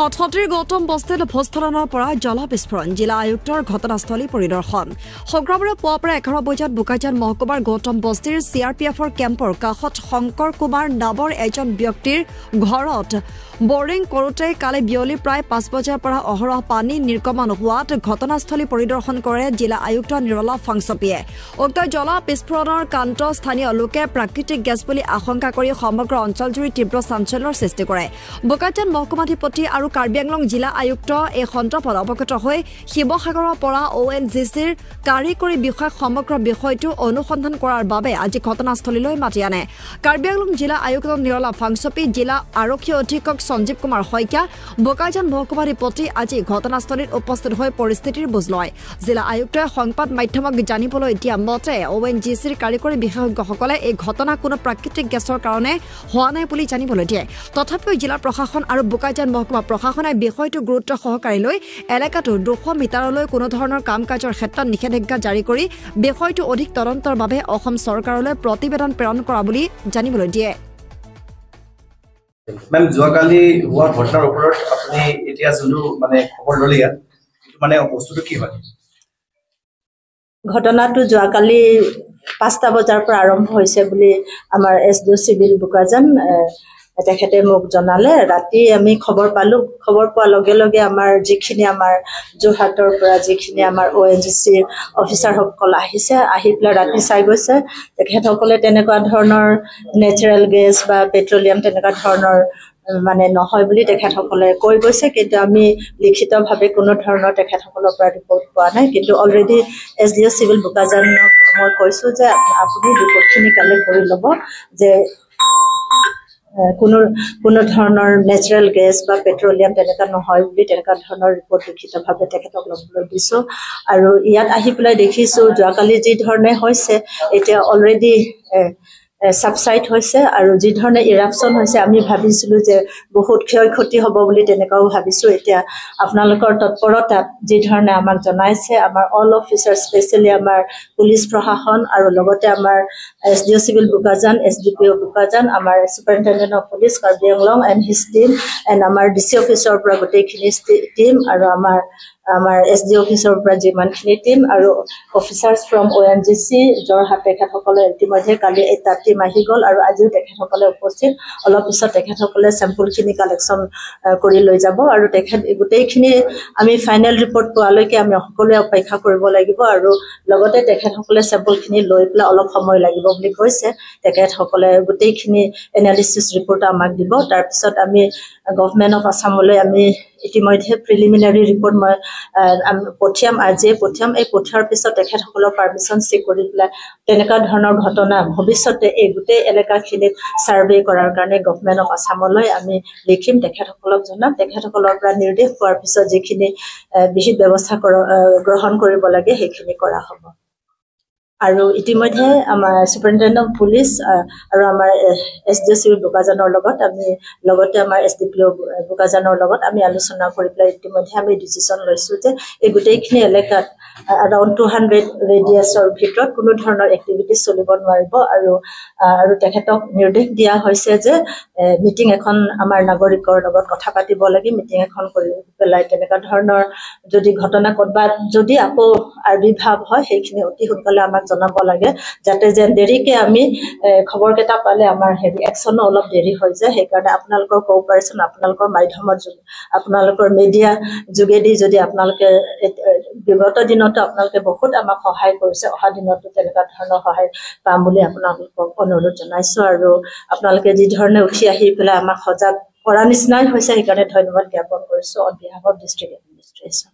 হঠাতে গৌতম বস্তিত ভূস্খলনৰ পৰা জল বিস্ফোৰণ জিলা আয়ুক্তৰ ঘটনাস্থলী পৰিদৰ্শন শুক্ৰবাৰে পুৱাৰ পৰা 11 বজাত বোকাজান মহকুমাৰ গৌতম বস্তিৰ চিআৰপিএফৰ কেম্পৰ কাষত শংকৰ কুমাৰ নামৰ এজন ব্যক্তিৰ ঘৰত বৰিং কৰোতে কালি বিয়লি প্ৰায় 5 বজাৰ পৰা অহৰহ পানী নিৰ্গমন হোৱাত ঘটনাস্থলী পৰিদৰ্শন কৰে জিলা আয়ুক্ত নিৰলা ফাংচপিয়ে উক্ত জল বিস্ফোৰণৰ কাণ্ড স্থানীয় লোকে প্ৰাকৃতিক গেছ বুলি আশংকা কৰি সমগ্ৰ অঞ্চলজুৰি তীব্ৰ চাঞ্চল্যৰ সৃষ্টি কৰে বোকাজান মহকুমাধিপতি আৰু কাৰ্বি আংলং জিলা আয়ুক্ত এই সন্দৰ্ভত অৱগত হৈ শিৱসাগৰৰ পৰা ONGCৰ কাৰিকৰী বিষয়ক সমগ্ৰ বিষয়টো অনুসন্ধান কৰাৰ বাবে আজি ঘটনাস্থলীলৈ মাতি আনে কাৰ্বি আংলং জিলা আয়ুক্ত নিৰলা ফাংচপি জিলা আৰক্ষী অধীক্ষক সঞ্জীৱ কুমাৰ শইকীয়া বোকাজান মহকুমাধিপতি আজি ঘটনাস্থলীত উপস্থিত হৈ পৰিস্থিতিৰ বুজ লয় জিলা আয়ুক্তই সংবাদ মাধ্যমক জানিবলৈ দিয়া মতে ONGCৰ কাৰিকৰী বিশেষজ্ঞসকলে এই ঘটনা কোনো প্ৰাকৃতিক গেছৰ কাৰণে হোৱা নাই বুলি জানিবলৈ দিয়ে তথাপিও জিলা প্ৰশাসন আৰু বোকাজান মহকুমা প্ৰশাসনে বিষয়টো গুৰুত্ব সহকাৰে লৈ এলেকাটো 200 মিটাৰলৈ কোনো ধৰণৰ কাম কাজৰ ক্ষেত্ৰত নিষেধাজ্ঞা জাৰি কৰি বিষয়টো অধিক তদন্তৰ বাবে অসম চৰকাৰলৈ প্ৰতিবেদন প্ৰেৰণ কৰা বুলি জানিবলৈ দিয়ে মেম যোৱাকালি হোৱা ঘটনাৰ ওপৰত আপুনি এতিয়া যোনটো মানে খবৰ ললিয়া মানে বস্তুটো কি হয় ঘটনাটো যোৱাকালি 5টা বজাৰ পৰা আৰম্ভ হৈছে বুলি আমাৰ SDO চিভিল বোকাজান তেখেতে মোক জনালে ৰাতি আমি খবৰ পোৱাৰ লগে লগে আমাৰ যিখিনি আমাৰ যোৰহাটৰ পৰা যিখিনি আমাৰ ONGCৰ অফিচাৰসকল আহি পেলাই ৰাতি চাই গৈছে তেখেতসকলে তেনেকুৱা ধৰণৰ নেচাৰেল গেছ বা পেট্ৰলিয়াম তেনেকুৱা ধৰণৰ মানে নহয় বুলি তেখেতসকলে কৈ গৈছে কিন্তু আমি লিখিতভাৱে কোনো ধৰণৰ তেখেতসকলৰ পৰা ৰিপৰ্ট পোৱা নাই কিন্তু অলৰেডি SDO চিভিল বোকাজানক মই কৈছো যে আপুনি ৰিপৰ্টখিনি কালেক্ট কৰি ল'ব যে কোনো ধৰণৰ নেচাৰেল গেছ বা পেট্ৰলিয়াম তেনেকুৱা নহয় বুলি তেনেকুৱা ধৰণৰ ৰিপৰ্ট লিখিতভাৱে তেখেতক ল'বলৈ দিছো আৰু ইয়াত আহি পেলাই দেখিছো যোৱাকালি যি ধৰণে হৈছে এতিয়া অলৰেডি সাবসাইড হৈছে আৰু যি ধৰণে ইৰাপচন হৈছে আমি ভাবিছিলো যে বহুত ক্ষয়ক্ষতি হ'ব বুলি তেনেকাও ভাবিছো এতিয়া আপোনালোকৰ তৎপৰতাত যি ধৰণে আমাক জনাইছে আমাৰ অল অফিচাৰ স্পেশালি আমাৰ পুলিচ প্ৰশাসন আৰু লগতে আমাৰ SDO civil Bokajan SDPO Bokajan আমাৰ superintendent of police Karbi Anglong and his team and আমাৰ DC অফিচৰ পৰা গোটেইখিনি টিম আৰু আমাৰ SDO অফিচৰ পৰা যিমানখিনি টিম আৰু অফিচাৰ্ছ ফ্ৰম ONGC যোৰহাট তেখেতসকলে ইতিমধ্যে কালি এটা টিম আহি গ'ল আৰু আজিও তেখেতসকলে উপস্থিত অলপ পিছত তেখেতসকলে চেম্পলখিনি কালেকশ্যন কৰি লৈ যাব আৰু গোটেইখিনি আমি ফাইনেল ৰিপৰ্ট পোৱালৈকে আমি সকলোৱে অপেক্ষা কৰিব লাগিব আৰু লগতে তেখেতসকলে চেম্পলখিনি লৈ পেলাই অলপ সময় লাগিব বুলি কৈছে তেখেতসকলে গোটেইখিনি এনালিচিছ ৰিপৰ্ট আমাক দিব তাৰপিছত আমি গভৰ্ণমেণ্ট অফ আছামলৈ আমি ইতিমধ্যে প্ৰিলিমিনাৰী ৰিপৰ্ট মই পঠিয়াম আজিয়ে পঠিয়াম এই পঠিয়াৰ পিছত তেখেতসকলৰ পাৰ্মিশ্যন চেক কৰি পেলাই তেনেকুৱা ধৰণৰ ঘটনা ভৱিষ্যতে এই গোটেই এলেকাখিনিত ছাৰ্ভে কৰাৰ কাৰণে গভৰ্ণমেণ্ট অফ আছামলৈ আমি লিখিম তেখেতসকলক জনাম তেখেতসকলৰ পৰা নিৰ্দেশ পোৱাৰ পিছত যিখিনি বিহিত ব্যৱস্থা গ্ৰহণ কৰিব লাগে সেইখিনি কৰা হ'ব আৰু ইতিমধ্যে আমাৰ সুপাৰিনটেণ্ডেণ্ট অফ পুলিচ আৰু আমাৰ SDO চিভিল বোকাজানৰ লগত আমি লগতে আমাৰ SDPO বোকাজানৰ লগত আমি আলোচনা কৰি পেলাই ইতিমধ্যে আমি ডিচিশ্যন লৈছো যে এই গোটেইখিনি এলেকাত around 200 ৰেডিয়াছৰ ভিতৰত কোনো ধৰণৰ এক্টিভিটি চলিব নোৱাৰিব আৰু তেখেতক নিৰ্দেশ দিয়া হৈছে যে মিটিং এখন আমাৰ নাগৰিকৰ লগত কথা পাতিব লাগে মিটিং এখন কৰি পেলাই তেনেকুৱা ধৰণৰ যদি ঘটনা ক'ৰবাত যদি আকৌ আবিৰ্ভাৱ হয় সেইখিনি অতি সোনকালে আমাক জনাব লাগে যাতে যেন দেৰিকে আমি খবৰকেইটা পালে আমাৰ একশ্যনো অলপ দেৰি হৈ যায় সেইকাৰণে আপোনালোকৰ কোঅপাৰেশ্যন আপোনালোকৰ মাধ্যমৰ আপোনালোকৰ মিডিয়া যোগেদি যদি আপোনালোকে বিগত দিনতো আপোনালোকে বহুত আমাক সহায় কৰিছে অহা দিনতো তেনেকুৱা ধৰণৰ সহায় পাম বুলি আপোনালোকক অনুৰোধ জনাইছো আৰু আপোনালোকে যি ধৰণে উঠি আহি পেলাই আমাক সজাগ কৰা নিচিনাই হৈছে সেইকাৰণে ধন্যবাদ জ্ঞাপন কৰিছো on behalf of district administration